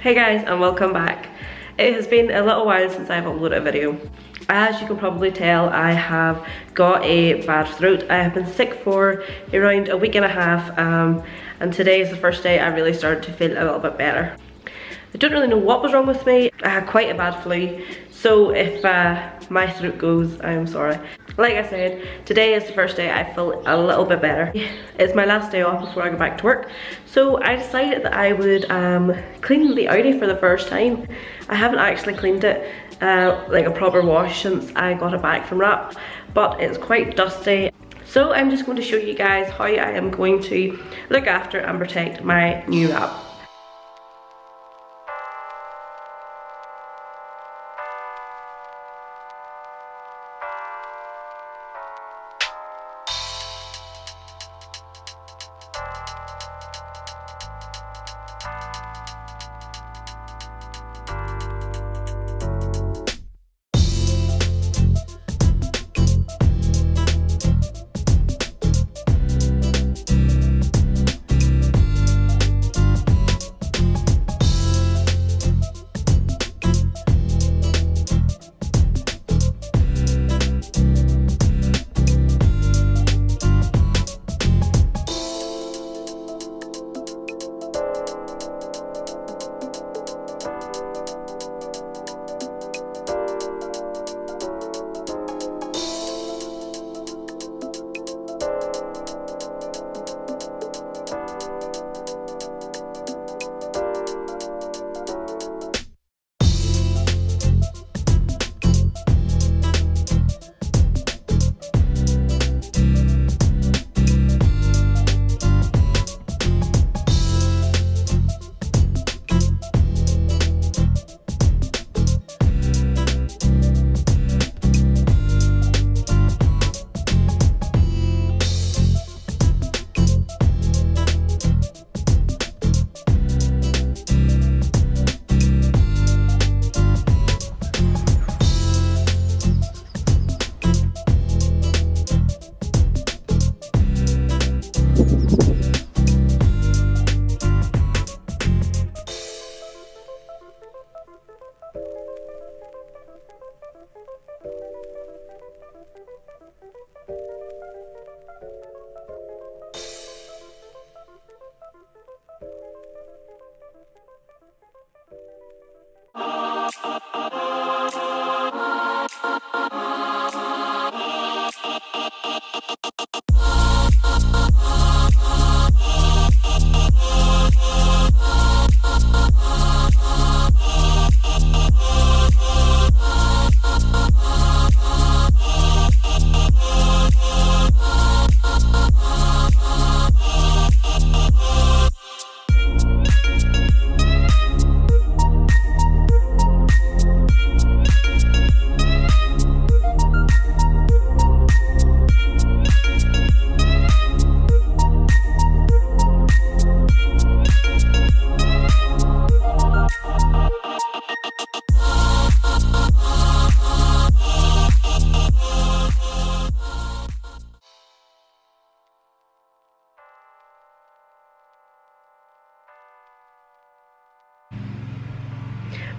Hey guys, and welcome back. It has been a little while since I've uploaded a video. As you can probably tell, I have got a bad throat. I have been sick for around a week and a half, and today is the first day I really started to feel a little bit better. I don't really know what was wrong with me. I had quite a bad flu, so if my throat goes, I'm sorry. Like I said, today is the first day I feel a little bit better. It's my last day off before I go back to work, so I decided that I would clean the Audi for the first time. I haven't actually cleaned it like a proper wash since I got it back from wrap, but it's quite dusty. So I'm just going to show you guys how I am going to look after and protect my new wrap.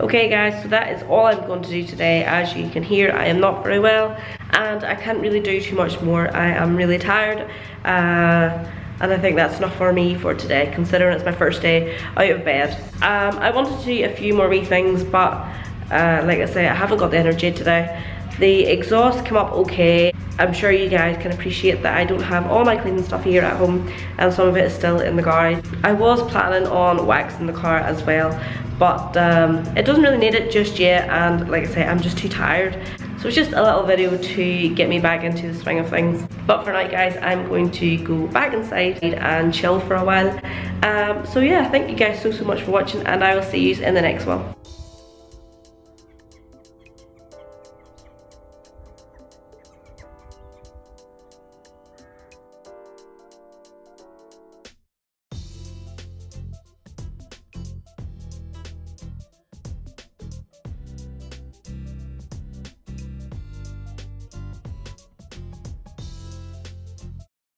Okay guys, so that is all I'm going to do today. As you can hear, I am not very well and I can't really do too much more. I am really tired and I think that's enough for me for today, considering it's my first day out of bed. I wanted to do a few more wee things, but like I say, I haven't got the energy today. The exhaust came up okay. I'm sure you guys can appreciate that I don't have all my cleaning stuff here at home and some of it is still in the garage. I was planning on waxing the car as well, but it doesn't really need it just yet, and like I say, I'm just too tired. So it's just a little video to get me back into the swing of things. But for now guys, I'm going to go back inside and chill for a while. So yeah, thank you guys so much for watching, and I will see you in the next one.